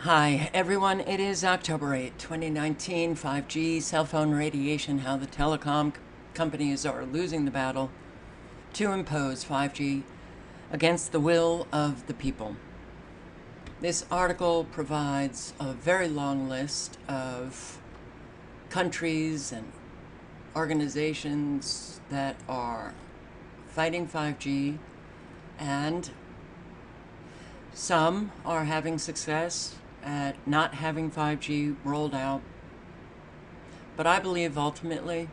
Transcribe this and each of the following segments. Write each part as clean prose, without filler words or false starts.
Hi, everyone. It is October 8, 2019. 5G, cell phone radiation, how the telecom companies are losing the battle to impose 5G against the will of the people. This article provides a very long list of countries and organizations that are fighting 5G, and some are having success at not having 5G rolled out. But I believe ultimately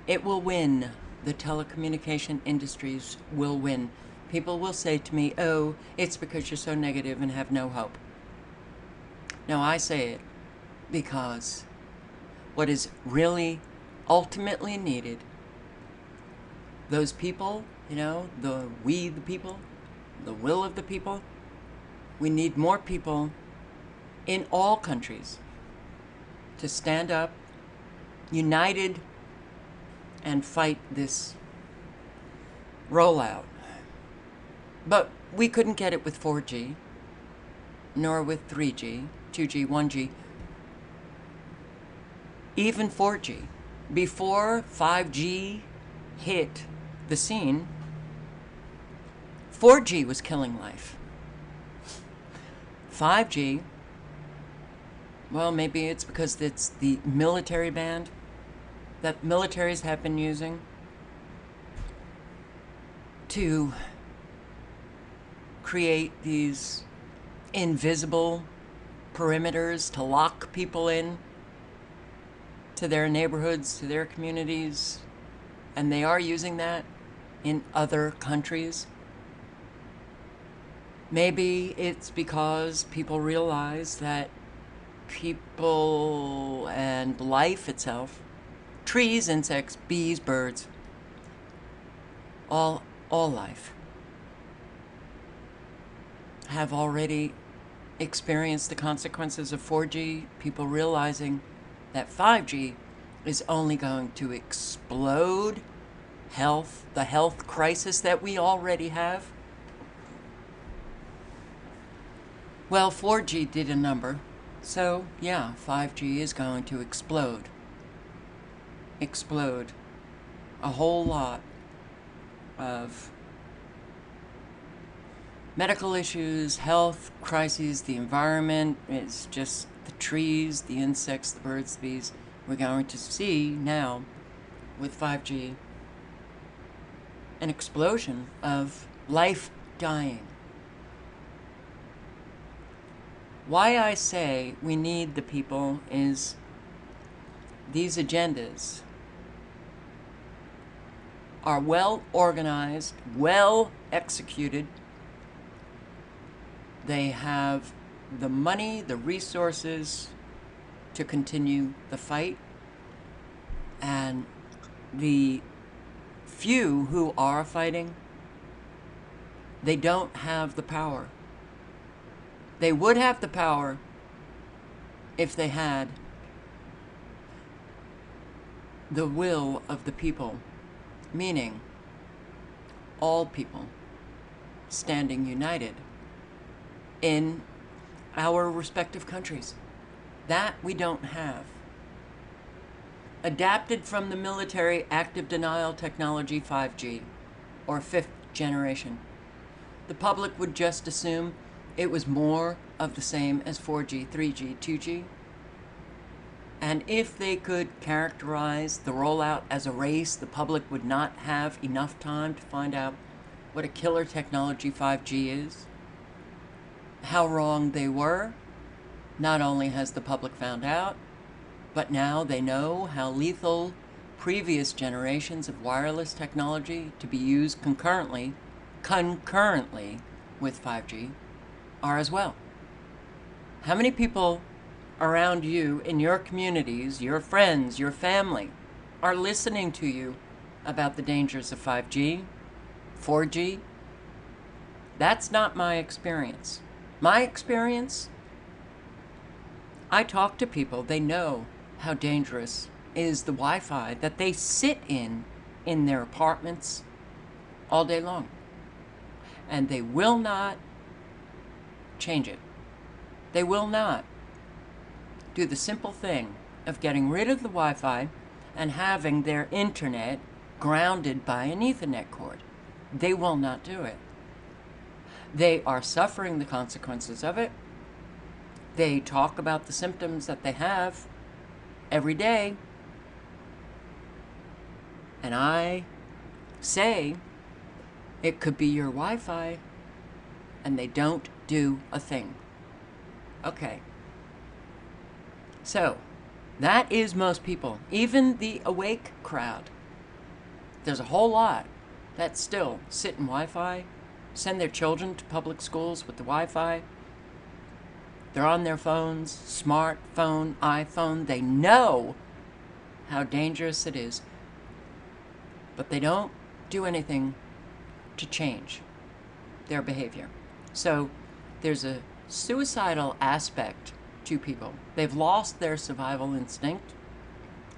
it will win. The telecommunication industries will win. People will say to me, oh, it's because you're so negative and have no hope. No, I say it because what is really ultimately needed, those people, the people, the will of the people, we need more people in all countries to stand up, united, and fight this rollout. But we couldn't get it with 4G, nor with 3G, 2G, 1G, even 4G. Before 5G hit the scene, 4G was killing life. 5G, well, maybe it's because it's the military band that militaries have been using to create these invisible perimeters to lock people in to their neighborhoods, to their communities, and they are using that in other countries. Maybe it's because people realize that people and life itself, trees, insects, bees, birds, all life, have already experienced the consequences of 4G, people realizing that 5G is only going to explode the health crisis that we already have. Well, 4G did a number, so yeah, 5G is going to explode. A whole lot of medical issues, health crises, the environment, it's just the trees, the insects, the birds, the bees. We're going to see now with 5G an explosion of life dying. Why I say we need the people is these agendas are well organized, well executed. They have the money, the resources to continue the fight, and the few who are fighting, they don't have the power. They would have the power if they had the will of the people, meaning all people standing united in our respective countries. That we don't have. Adapted from the military active denial technology 5G, or 5th generation. The public would just assume it was more of the same as 4G, 3G, 2G. And if they could characterize the rollout as a race, the public would not have enough time to find out what a killer technology 5G is. How wrong they were. Not only has the public found out, but now they know how lethal previous generations of wireless technology to be used concurrently with 5G are as well. How many people around you in your communities, your friends, your family, are listening to you about the dangers of 5G, 4G? That's not my experience. My experience, I talk to people, they know how dangerous is the Wi-Fi that they sit in their apartments all day long. And they will not change it. They will not do the simple thing of getting rid of the Wi-Fi and having their internet grounded by an Ethernet cord. They will not do it. They are suffering the consequences of it. They talk about the symptoms that they have every day. And I say it could be your Wi-Fi, and they don't do a thing. Okay. So, that is most people. Even the awake crowd. There's a whole lot that still sit in Wi-Fi, send their children to public schools with the Wi-Fi. They're on their phones, smartphone, iPhone. They know how dangerous it is, but they don't do anything to change their behavior. So there's a suicidal aspect to people. They've lost their survival instinct,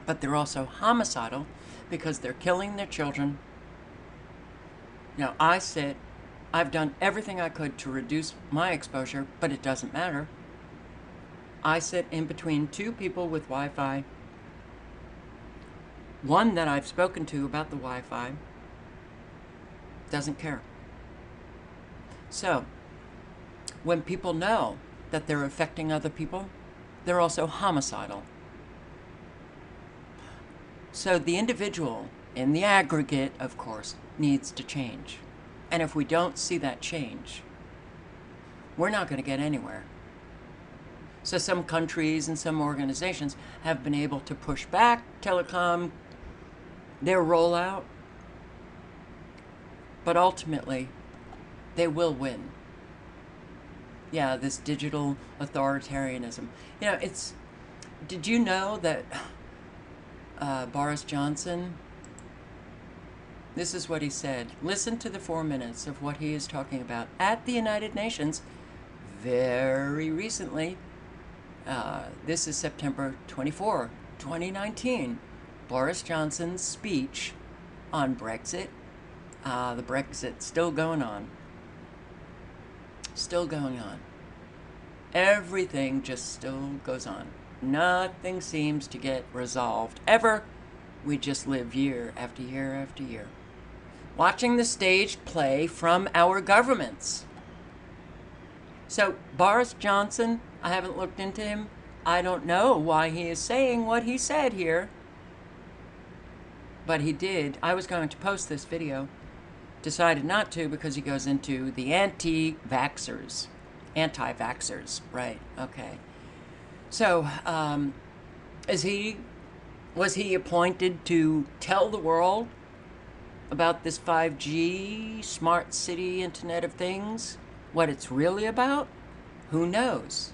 but they're also homicidal because they're killing their children. You know, I've done everything I could to reduce my exposure, but it doesn't matter. I sit in between two people with Wi-Fi. One that I've spoken to about the Wi-Fi doesn't care. So, when people know that they're affecting other people, they're also homicidal. So the individual, in the aggregate, of course, needs to change. And if we don't see that change, we're not going to get anywhere. So some countries and some organizations have been able to push back telecom, their rollout, but ultimately they will win. Yeah, this digital authoritarianism. You know, did you know that Boris Johnson, this is what he said. Listen to the 4 minutes of what he is talking about at the United Nations very recently. This is September 24, 2019. Boris Johnson's speech on Brexit. The Brexit's still going on. Still going on. Everything just still goes on. Nothing seems to get resolved ever. We just live year after year after year, watching the stage play from our governments. So Boris Johnson, I haven't looked into him. I don't know why he is saying what he said here, but he did. I was going to post this video, decided not to because he goes into the anti-vaxxers, right? Okay. So, was he appointed to tell the world about this 5G, smart city, Internet of Things? What it's really about? Who knows?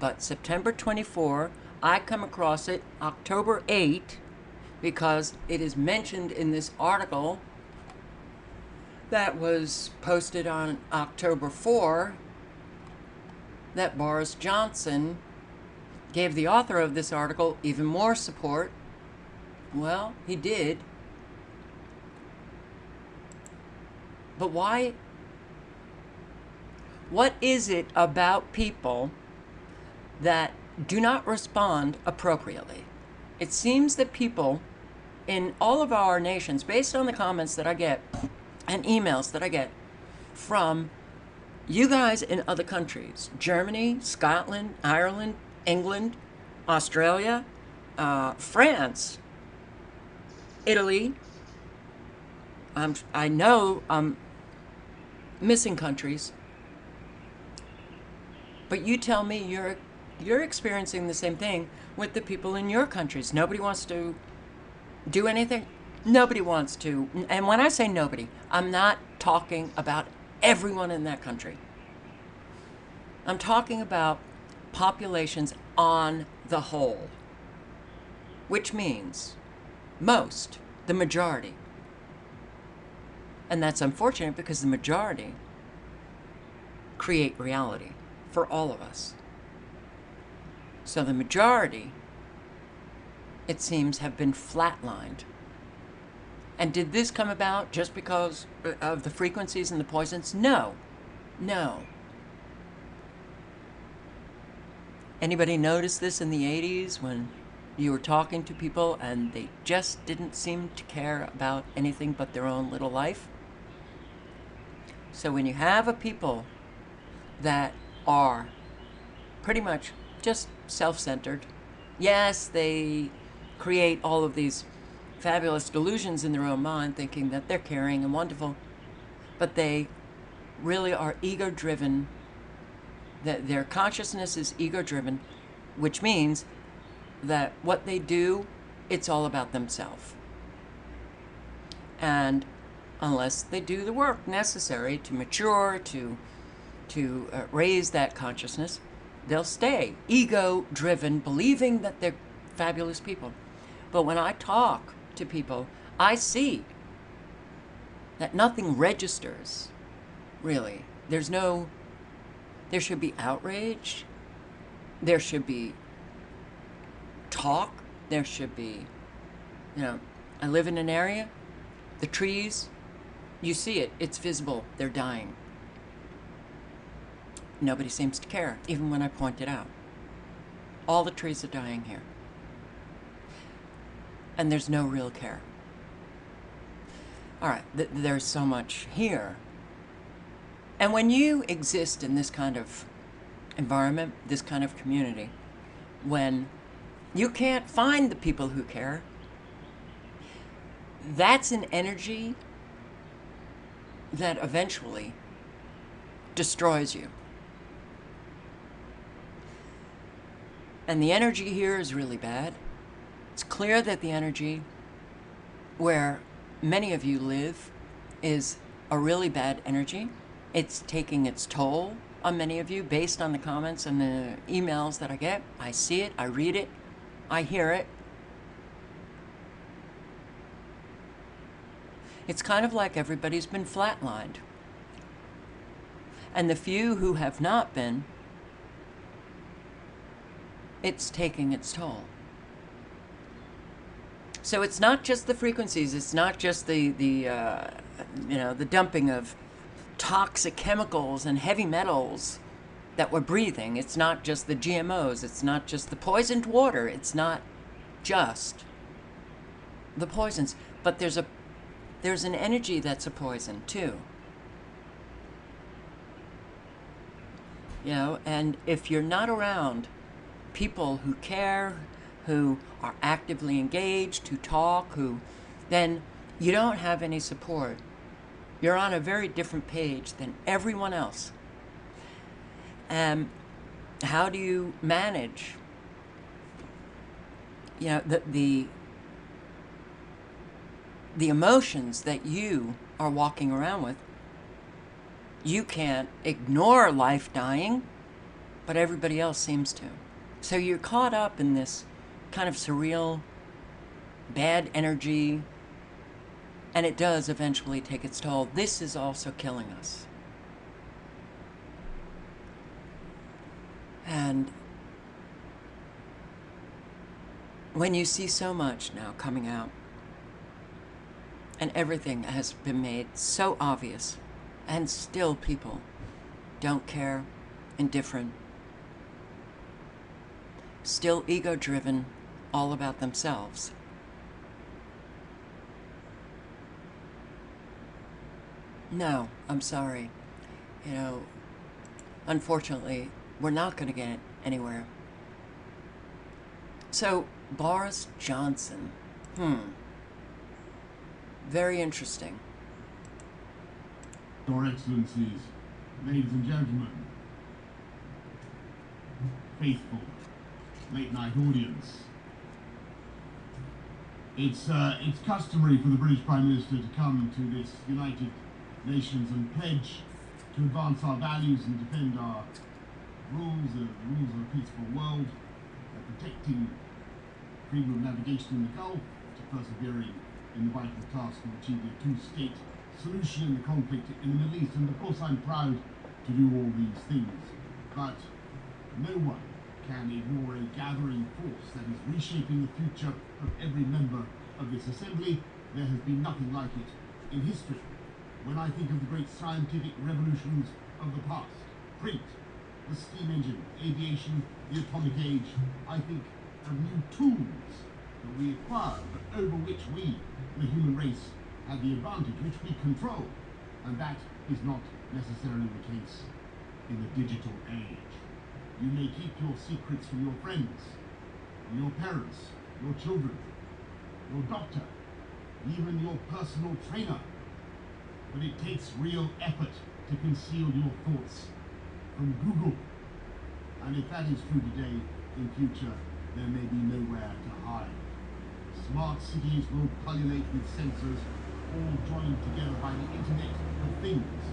But September 24, I come across it October 8, because it is mentioned in this article that was posted on October 4 that Boris Johnson gave the author of this article even more support. Well, he did. But why? What is it about people that do not respond appropriately? It seems that people in all of our nations, based on the comments that I get and emails that I get from you guys in other countries, Germany, Scotland, Ireland, England, Australia, France, Italy. I know I'm missing countries, but you tell me you're experiencing the same thing with the people in your countries. Nobody wants to do anything. Nobody wants to. And when I say nobody, I'm not talking about everyone in that country. I'm talking about populations on the whole, which means most, the majority. And that's unfortunate because the majority create reality for all of us. So the majority, it seems, have been flatlined. And did this come about just because of the frequencies and the poisons? No. No. Anybody notice this in the 80s when you were talking to people and they just didn't seem to care about anything but their own little life? So when you have a people that are pretty much just self-centered, yes, they create all of these fabulous delusions in their own mind, thinking that they're caring and wonderful, but they really are ego-driven. That their consciousness is ego-driven, which means that what they do, it's all about themselves. And unless they do the work necessary to mature, to raise that consciousness, they'll stay ego-driven, believing that they're fabulous people. But when I talk to people, I see that nothing registers, really. There should be outrage. There should be talk. There should be, I live in an area, the trees, you see it, it's visible, they're dying. Nobody seems to care, even when I point it out. All the trees are dying here. And there's no real care. All right, there's so much here. And when you exist in this kind of environment, this kind of community, when you can't find the people who care, that's an energy that eventually destroys you. And the energy here is really bad. It's clear that the energy where many of you live is a really bad energy. It's taking its toll on many of you based on the comments and the emails that I get. I see it, I read it, I hear it. It's kind of like everybody's been flatlined. And the few who have not been, it's taking its toll. So it's not just the frequencies, it's not just the dumping of toxic chemicals and heavy metals that we're breathing. It's not just the GMOs, it's not just the poisoned water, it's not just the poisons, but there's an energy that's a poison too. And if you're not around people who care, who are actively engaged, who talk, then you don't have any support. You're on a very different page than everyone else. How do you manage, the emotions that you are walking around with? You can't ignore life dying, but everybody else seems to. So you're caught up in this kind of surreal, bad energy, and it does eventually take its toll. This is also killing us. And when you see so much now coming out, and everything has been made so obvious, and still people don't care, indifferent, still ego-driven, all about themselves. No, I'm sorry. Unfortunately, we're not going to get anywhere. So, Boris Johnson. Very interesting. Your Excellencies, ladies and gentlemen, faithful late-night audience. It's customary for the British Prime Minister to come to this United Nations and pledge to advance our values and defend our rules, the rules of a peaceful world, protecting freedom of navigation in the Gulf, to persevering in the vital task of achieving a two-state solution in the conflict in the Middle East. And of course I'm proud to do all these things, but no one can ignore a gathering force that is reshaping the future of every member of this assembly. There has been nothing like it in history. When I think of the great scientific revolutions of the past, print, the steam engine, aviation, the atomic age, I think of new tools that we acquire, but over which we, the human race, have the advantage, which we control. And that is not necessarily the case in the digital age. You may keep your secrets from your friends, from your parents, your children, your doctor, even your personal trainer. But it takes real effort to conceal your thoughts from Google. And if that is true today, in future, there may be nowhere to hide. Smart cities will pullulate with sensors, all joined together by the Internet of Things.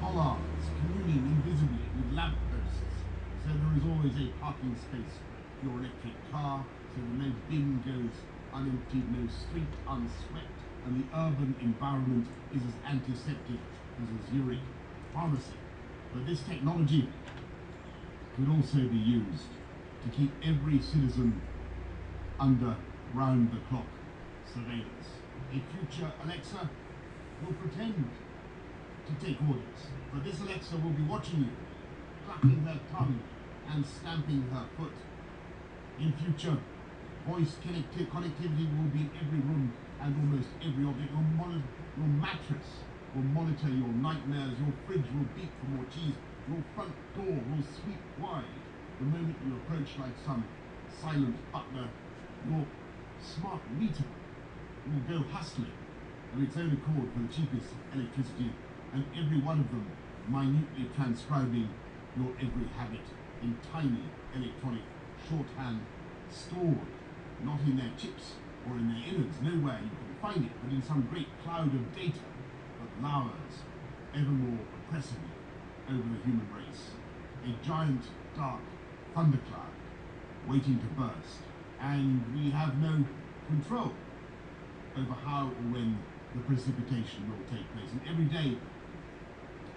Pollards communing invisibly with lampposts, so there is always a parking space for your electric car, so that no bin goes unemptied, no street unswept, and the urban environment is as antiseptic as a Zurich pharmacy. But this technology could also be used to keep every citizen under round-the-clock surveillance. A future Alexa will pretend to take orders, but this Alexa will be watching you, clapping her tongue and stamping her foot. In future, voice connectivity will be in every room and almost every object. Your mattress will monitor your nightmares, your fridge will beep for more cheese, your front door will sweep wide the moment you approach like some silent butler. Your smart meter will go hustling of its own accord for the cheapest electricity, and every one of them minutely transcribing your every habit in tiny electronic shorthand stored, not in their chips or in their innards, nowhere you can find it, but in some great cloud of data that lowers ever more oppressively over the human race. A giant, dark thundercloud waiting to burst, and we have no control over how or when the precipitation will take place. And every day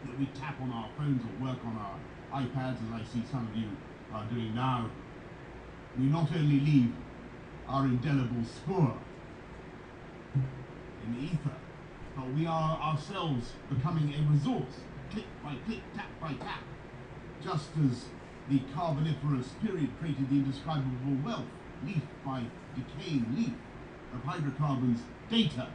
that we tap on our phones or work on our iPads, as I see some of you are doing now, we not only leave our indelible spoor in the ether, but we are ourselves becoming a resource, click by click, tap by tap, just as the Carboniferous period created the indescribable wealth, leaf by decaying leaf, of hydrocarbons. Data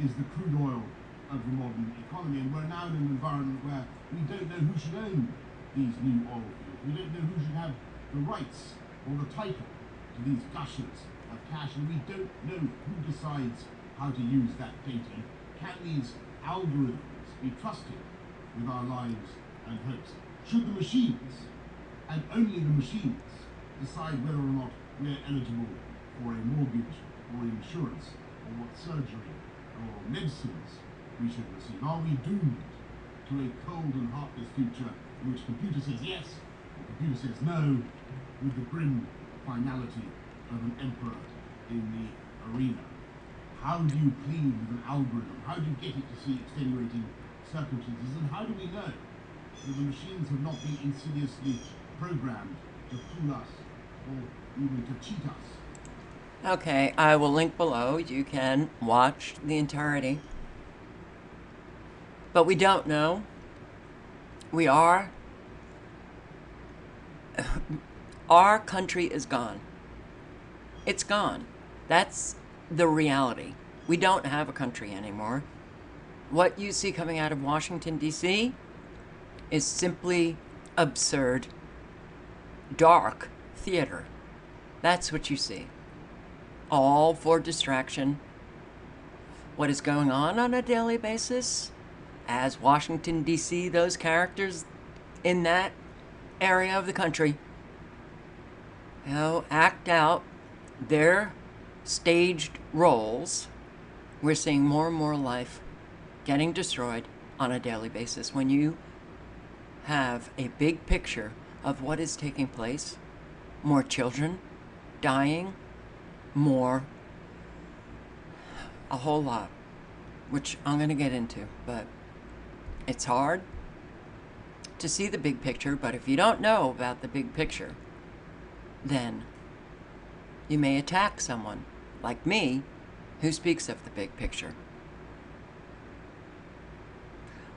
is the crude oil of the modern economy, and we're now in an environment where we don't know who should own these new oil fields. We don't know who should have the rights or the title to these gushers of cash, and we don't know who decides how to use that data. Can these algorithms be trusted with our lives and hopes? Should the machines, and only the machines, decide whether or not we're eligible for a mortgage or insurance, or what surgery or medicines we should receive? Are we doomed to a cold and heartless future in which computer says yes or computer says no, with the grim finality of an emperor in the arena? How do you plead with an algorithm? How do you get it to see extenuating circumstances? And how do we know that the machines have not been insidiously programmed to fool us or even to cheat us? Okay, I will link below. You can watch the entirety. But we don't know. We are. Our country is gone. It's gone. That's the reality. We don't have a country anymore. What you see coming out of Washington, D.C. is simply absurd, dark theater. That's what you see. All for distraction. What is going on a daily basis? As Washington, D.C., those characters in that area of the country, act out their staged roles, we're seeing more and more life getting destroyed on a daily basis. When you have a big picture of what is taking place, more children dying, more, a whole lot, which I'm going to get into, but it's hard to see the big picture. But if you don't know about the big picture, then you may attack someone like me who speaks of the big picture.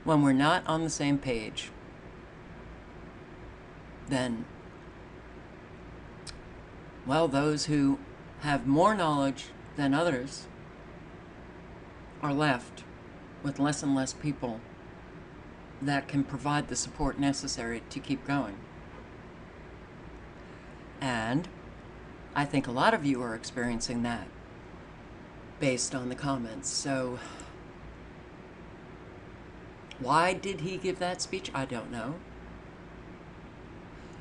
When we're not on the same page, then, well, those who have more knowledge than others are left with less and less people that can provide the support necessary to keep going. And I think a lot of you are experiencing that based on the comments. So why did he give that speech? I don't know.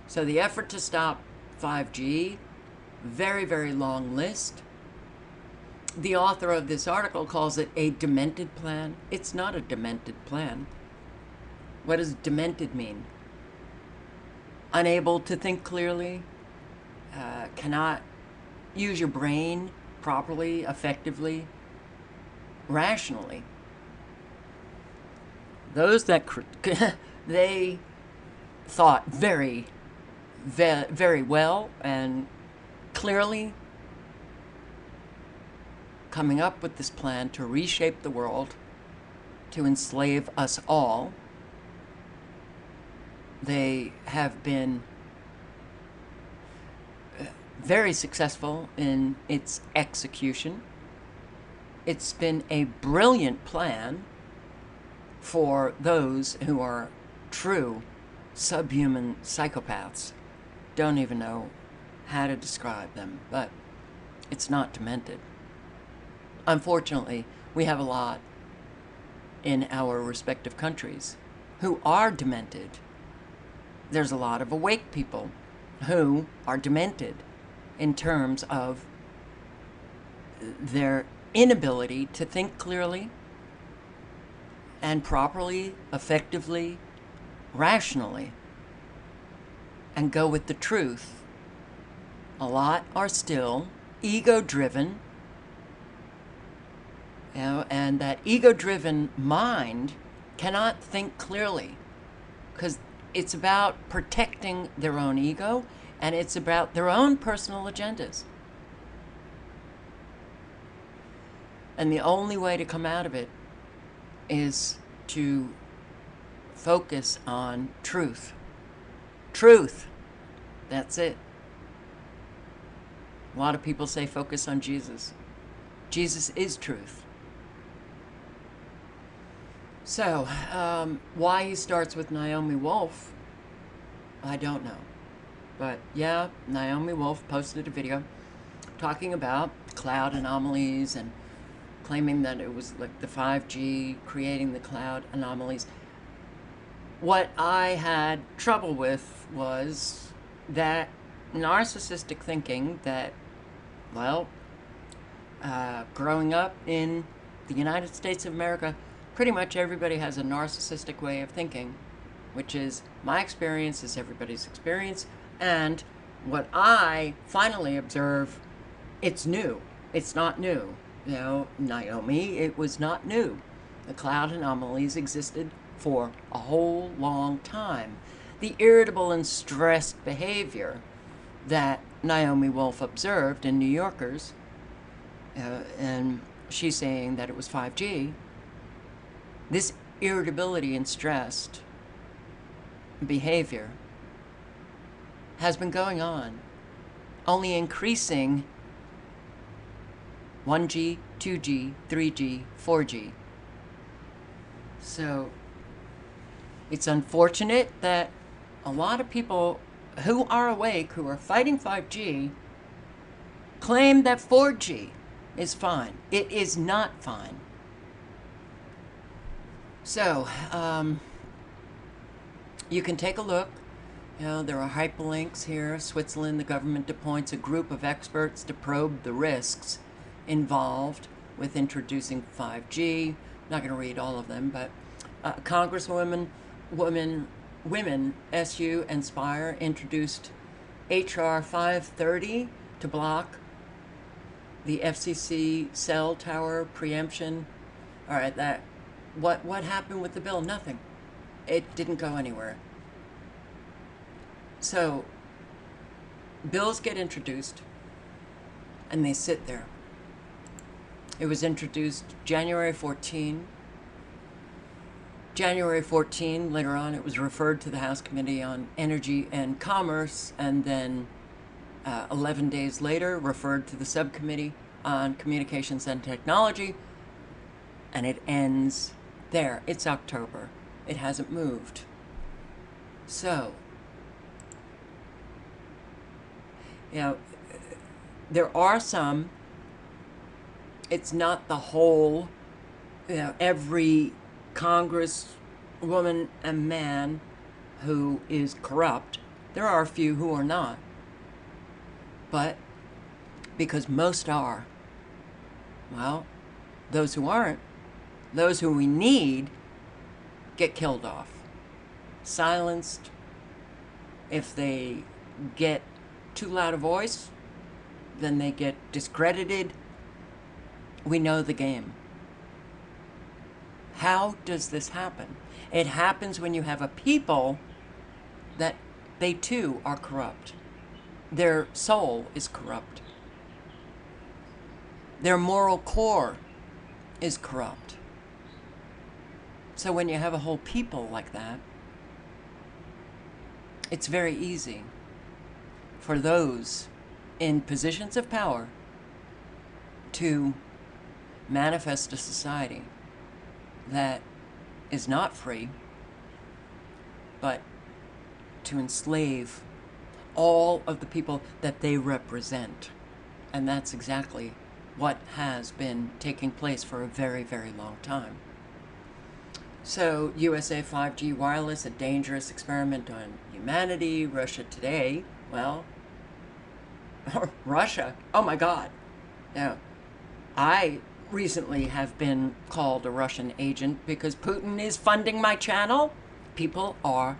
So the effort to stop 5G, very, very long list. The author of this article calls it a demented plan. It's not a demented plan. What does demented mean? Unable to think clearly, cannot use your brain properly, effectively, rationally. Those that they thought very well and clearly, coming up with this plan to reshape the world, to enslave us all. They have been very successful in its execution. It's been a brilliant plan for those who are true subhuman psychopaths. Don't even know how to describe them, but it's not demented. Unfortunately, we have a lot in our respective countries who are demented. There's a lot of awake people who are demented in terms of their inability to think clearly and properly, effectively, rationally, and go with the truth. A lot are still ego-driven, and that ego-driven mind cannot think clearly because it's about protecting their own ego and it's about their own personal agendas. And the only way to come out of it is to focus on truth. Truth. That's it. A lot of people say focus on Jesus. Jesus is truth. So, why he starts with Naomi Wolf, I don't know. But yeah, Naomi Wolf posted a video talking about cloud anomalies and claiming that it was like the 5G creating the cloud anomalies. What I had trouble with was that narcissistic thinking that, well, growing up in the United States of America, pretty much everybody has a narcissistic way of thinking, which is my experience is everybody's experience, and what I finally observe, it's new. It's not new. You know, Naomi, it was not new. The cloud anomalies existed for a whole long time. The irritable and stressed behavior that Naomi Wolf observed in New Yorkers, and she's saying that it was 5G, this irritability and stressed behavior has been going on, only increasing 1G, 2G, 3G, 4G. So it's unfortunate that a lot of people who are awake, who are fighting 5G, claim that 4G is fine. It is not fine. So, you can take a look. You know, there are hyperlinks here. Switzerland, the government appoints a group of experts to probe the risks involved with introducing 5G. Not going to read all of them, but Congresswomen, Women, SU, and Spire introduced HR 530 to block the FCC cell tower preemption. All right, that what happened with the bill? Nothing. It didn't go anywhere. So bills get introduced and they sit there. It was introduced January 14. January 14, later on, it was referred to the House Committee on Energy and Commerce, and then 11 days later, referred to the Subcommittee on Communications and Technology, and it ends there. It's October. It hasn't moved. So, you know, there are some, it's not the whole, you know, every congresswoman and man who is corrupt. There are a few who are not. But because most are, well, those who aren't, those who we need, get killed off, silenced. If they get too loud a voice, then they get discredited. We know the game. How does this happen? It happens when you have a people that they too are corrupt. Their soul is corrupt. Their moral core is corrupt. So when you have a whole people like that, it's very easy for those in positions of power to manifest a society that is not free, but to enslave all of the people that they represent. And that's exactly what has been taking place for a very, very long time. So, USA 5G wireless, a dangerous experiment on humanity. Russia today, well, Russia, oh my God. Now, I recently have been called a Russian agent because Putin is funding my channel. People are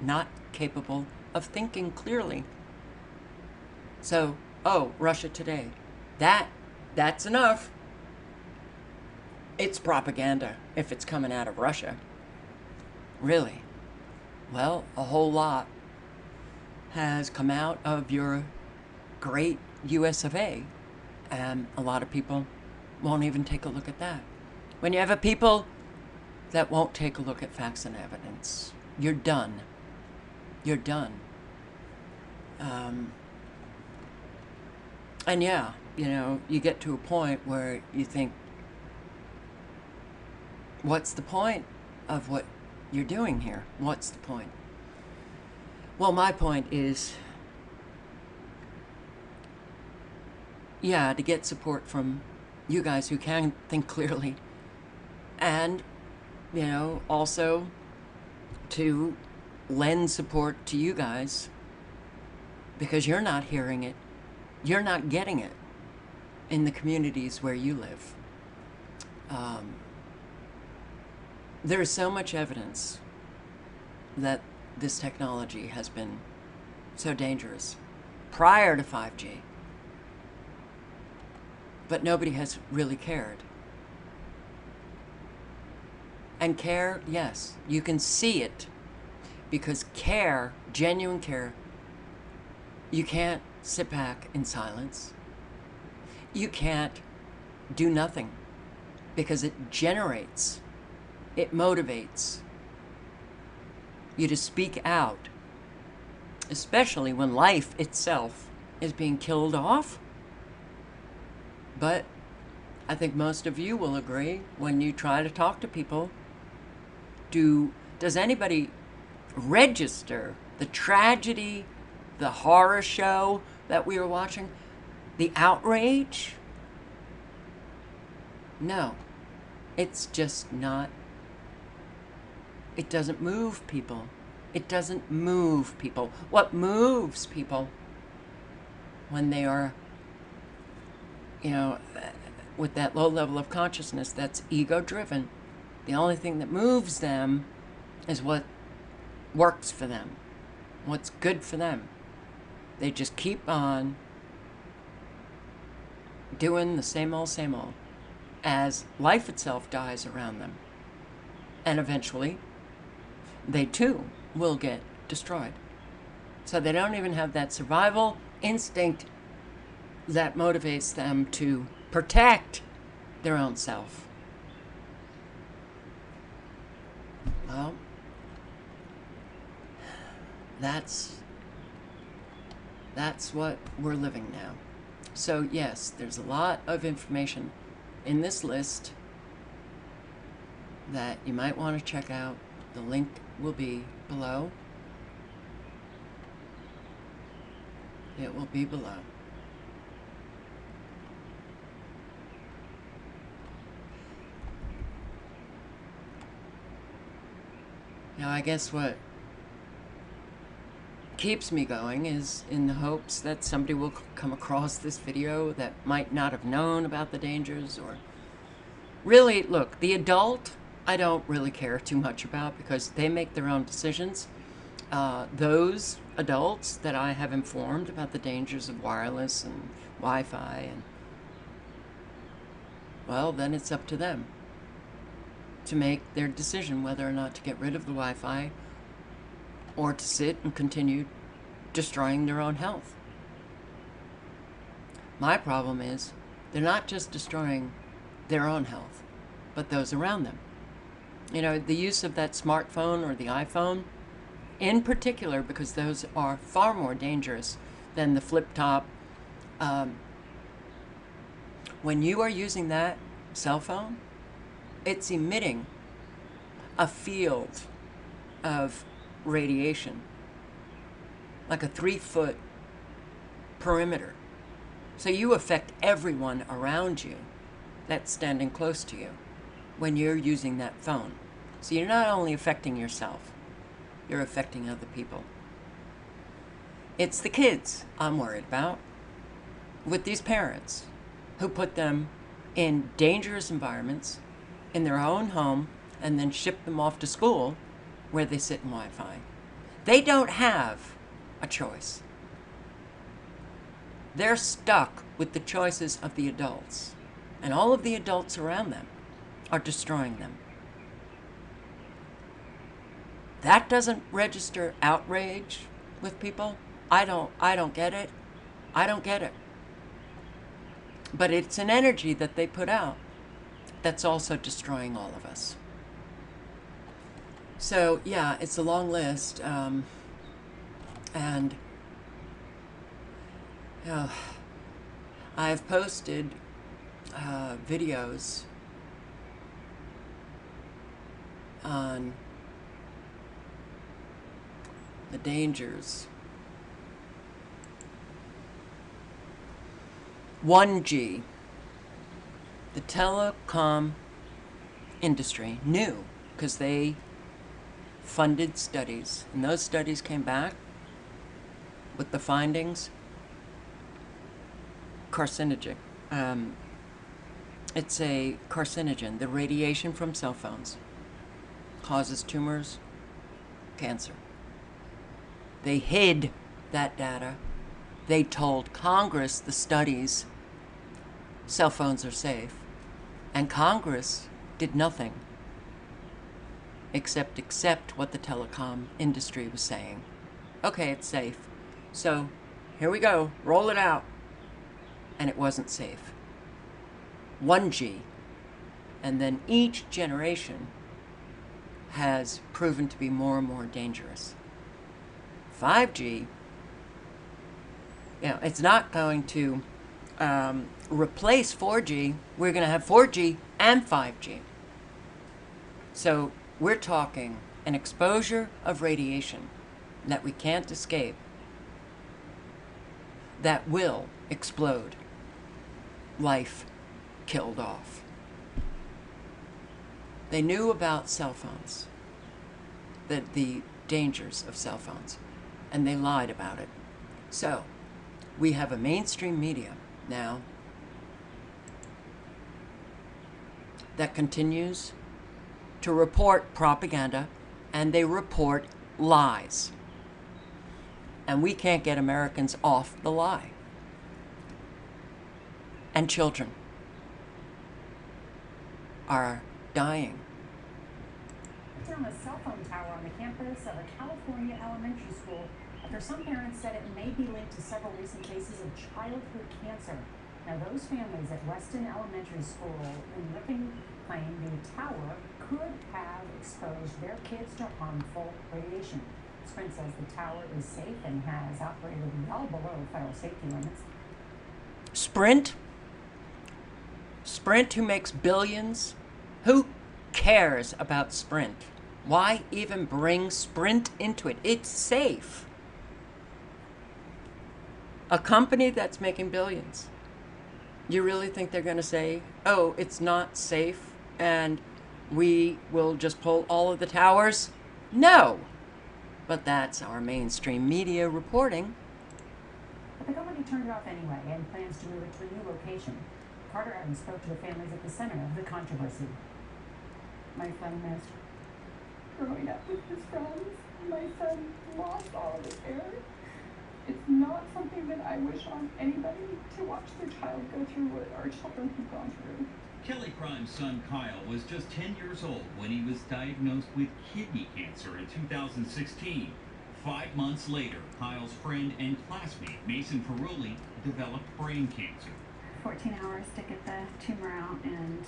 not capable of thinking clearly. So, oh, Russia today. That's enough. It's propaganda if it's coming out of Russia. Really? Well, a whole lot has come out of your great US of A, and a lot of people won't even take a look at that. When you have a people that won't take a look at facts and evidence, you're done. You're done. And yeah, you know, you get to a point where you think, what's the point of what you're doing here? What's the point? Well, my point is, yeah, to get support from you guys who can think clearly, and, you know, also to lend support to you guys, because you're not hearing it, you're not getting it in the communities where you live. There is so much evidence that this technology has been so dangerous prior to 5G, but nobody has really cared. And care, yes, you can see it, because care, genuine care, you can't sit back in silence. You can't do nothing, because it generates, it motivates you to speak out, especially when life itself is being killed off. But I think most of you will agree, when you try to talk to people, does anybody register the tragedy, the horror show that we were watching, the outrage? No, it's just not. It doesn't move people. It doesn't move people. What moves people when they are, you know, with that low level of consciousness that's ego-driven, the only thing that moves them is what works for them, what's good for them. They just keep on doing the same old, as life itself dies around them. And eventually, they too will get destroyed. So they don't even have that survival instinct that motivates them to protect their own self. Well, that's what we're living now. So yes, there's a lot of information in this list that you might want to check out. The link will be below. It will be below. Now, I guess what keeps me going is in the hopes that somebody will come across this video that might not have known about the dangers. Or really, look, the adult I don't really care too much about because they make their own decisions. Those adults that I have informed about the dangers of wireless and Wi-Fi, and well, then it's up to them to make their decision whether or not to get rid of the Wi-Fi or to sit and continue destroying their own health. My problem is they're not just destroying their own health, but those around them. You know, the use of that smartphone or the iPhone, in particular, because those are far more dangerous than the flip top. When you are using that cell phone, it's emitting a field of radiation, like a 3-foot perimeter. So you affect everyone around you that's standing close to you when you're using that phone. So you're not only affecting yourself, you're affecting other people. It's the kids I'm worried about, with these parents who put them in dangerous environments in their own home and then ship them off to school where they sit in Wi-Fi. They don't have a choice. They're stuck with the choices of the adults, and all of the adults around them are destroying them. That doesn't register outrage with people. I don't get it. I don't get it. But it's an energy that they put out that's also destroying all of us. So yeah, it's a long list, and I've posted videos on the dangers. 1G, the telecom industry knew, because they funded studies, and those studies came back with the findings carcinogenic. It's a carcinogen. The radiation from cell phones causes tumors, cancer. They hid that data. They told Congress the studies, cell phones are safe, and Congress did nothing except accept what the telecom industry was saying. Okay, it's safe. So here we go, roll it out. And it wasn't safe. 1G. And then each generation has proven to be more and more dangerous. 5G, you know, it's not going to replace 4G. We're going to have 4G and 5G. So we're talking an exposure of radiation that we can't escape that will explode. Life killed off. They knew about cell phones, the dangers of cell phones, and they lied about it. So we have a mainstream media now that continues to report propaganda, and they report lies. And we can't get Americans off the lie. And children are dying. Down a cell phone tower on the campus of a California elementary school after some parents said it may be linked to several recent cases of childhood cancer. Now, those families at Weston Elementary School in Whipping claim the tower could have exposed their kids to harmful radiation. Sprint says the tower is safe and has operated well below federal safety limits. Sprint? Sprint, who makes billions? Who cares about Sprint? Why even bring Sprint into it? It's safe. A company that's making billions. You really think they're going to say, oh, it's not safe and we will just pull all of the towers? No. But that's our mainstream media reporting. But the company turned it off anyway and plans to move it to a new location. Carter Adams spoke to the families at the center of the controversy. My son missed growing up with his friends. My son lost all of his hair. It's not something that I wish on anybody to watch their child go through what our children have gone through. Kelly Crime's son Kyle was just 10 years old when he was diagnosed with kidney cancer in 2016. 5 months later, Kyle's friend and classmate Mason Ferrulli developed brain cancer. 14 hours to get the tumor out, and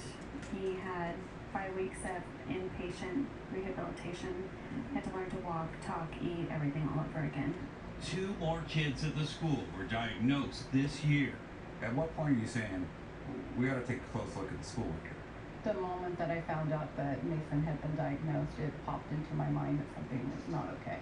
he had 5 weeks of inpatient rehabilitation. He had to learn to walk, talk, eat, everything all over again. 2 more kids at the school were diagnosed this year. At what point are you saying, we got to take a close look at the school here? The moment that I found out that Mason had been diagnosed, it popped into my mind that something was not okay.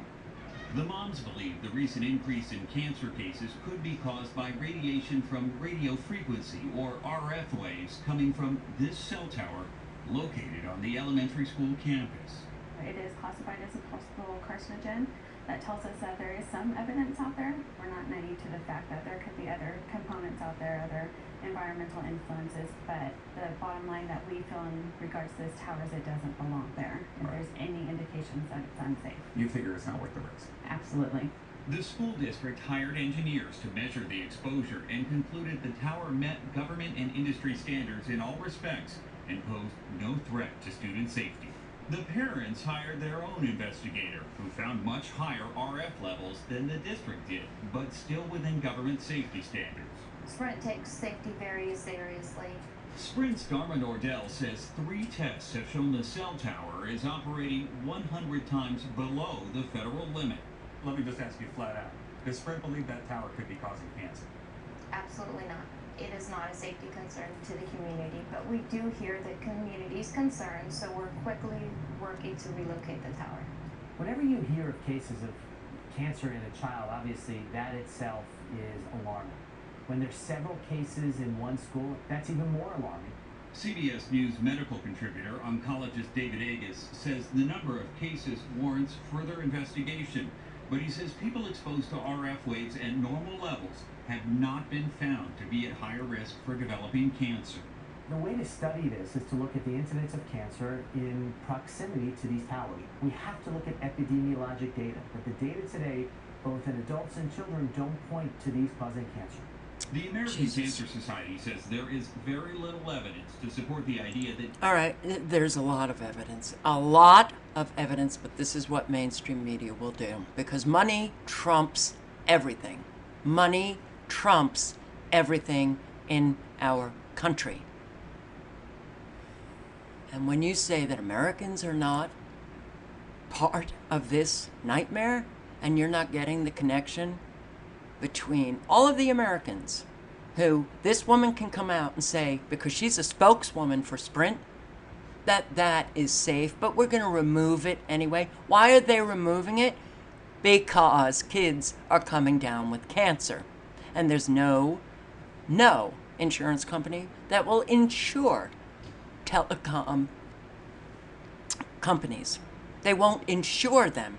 The moms believe the recent increase in cancer cases could be caused by radiation from radio frequency, or RF waves, coming from this cell tower located on the elementary school campus. It is classified as a possible carcinogen. That tells us that there is some evidence out there. We're not naive to the fact that there could be other components out there, other environmental influences, but the bottom line that we feel in regards to this tower is it doesn't belong there. If there's any indications that it's unsafe. You figure it's not worth the risk. Absolutely. The school district hired engineers to measure the exposure and concluded the tower met government and industry standards in all respects and posed no threat to student safety. The parents hired their own investigator, who found much higher RF levels than the district did, but still within government safety standards. Sprint takes safety very seriously. Sprint's Dharma Nordell says 3 tests have shown the cell tower is operating 100 times below the federal limit. Let me just ask you flat out. Does Sprint believe that tower could be causing cancer? Absolutely not. It is not a safety concern to the community, but we do hear the community's concerns, so we're quickly working to relocate the tower. Whenever you hear of cases of cancer in a child, obviously that itself is alarming. When there's several cases in one school, that's even more alarming. CBS News medical contributor, oncologist David Agus, says the number of cases warrants further investigation, but he says people exposed to RF waves at normal levels have not been found to be at higher risk for developing cancer. The way to study this is to look at the incidence of cancer in proximity to these towers. We have to look at epidemiologic data, but the data today, both in adults and children, don't point to these causing cancer. The American Cancer Society says there is very little evidence to support the idea that... All right, there's a lot of evidence. A lot of evidence, but this is what mainstream media will do. Because money trumps everything. Money trumps everything in our country. And when you say that Americans are not part of this nightmare, and you're not getting the connection between all of the Americans who this woman can come out and say, because she's a spokeswoman for Sprint, that is safe, but we're going to remove it anyway. Why are they removing it? Because kids are coming down with cancer. And there's no insurance company that will insure telecom companies. They won't insure them.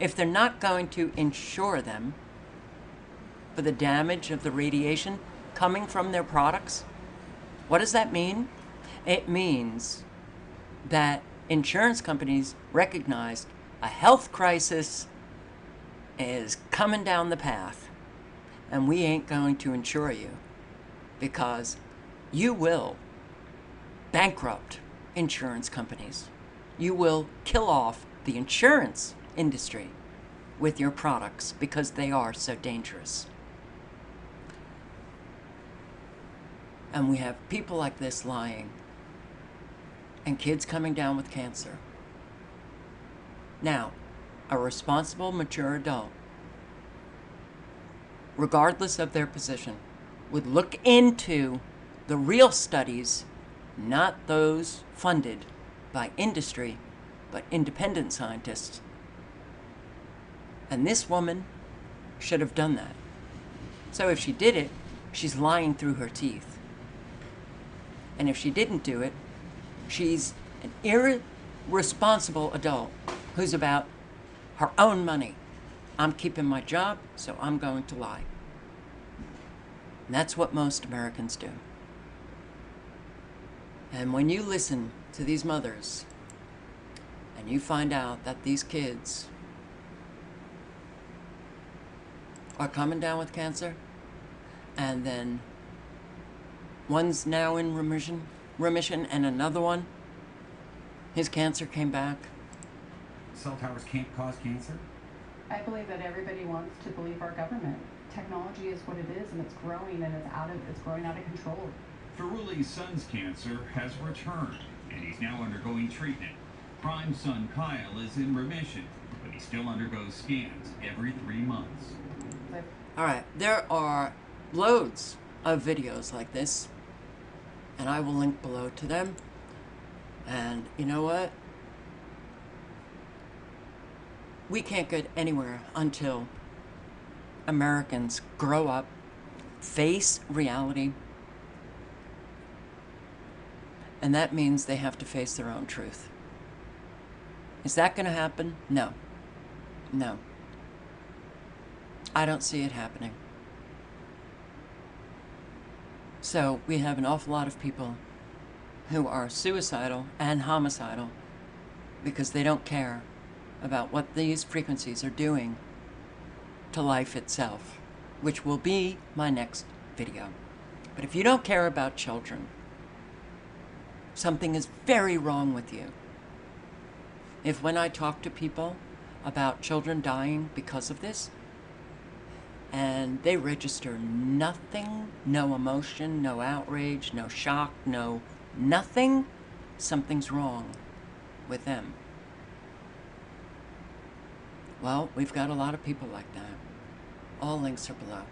If they're not going to insure them for the damage of the radiation coming from their products, what does that mean? It means that insurance companies recognized a health crisis is coming down the path, and we ain't going to insure you because you will bankrupt insurance companies. You will kill off the insurance industry with your products because they are so dangerous. And we have people like this lying. and kids coming down with cancer. Now, a responsible, mature adult, regardless of their position, would look into the real studies, not those funded by industry, but independent scientists. And this woman should have done that. So if she did it, she's lying through her teeth. And if she didn't do it, she's an irresponsible adult who's about her own money. I'm keeping my job, so I'm going to lie. And that's what most Americans do. And when you listen to these mothers and you find out that these kids are coming down with cancer, and then one's now in remission, and another one, his cancer came back. Cell towers can't cause cancer? I believe that everybody wants to believe our government. Technology is what it is, and it's growing, and it's growing out of control. Feruli's son's cancer has returned, and he's now undergoing treatment. Prime's son Kyle is in remission, but he still undergoes scans every 3 months. All right, there are loads of videos like this, and I will link below to them. And you know what? We can't get anywhere until Americans grow up, face reality, and that means they have to face their own truth. Is that going to happen? No. No. I don't see it happening. So we have an awful lot of people who are suicidal and homicidal because they don't care about what these frequencies are doing to life itself, which will be my next video. But if you don't care about children, something is very wrong with you. If when I talk to people about children dying because of this, and they register nothing, no emotion, no outrage, no shock, no nothing, something's wrong with them. Well, we've got a lot of people like that. All links are below.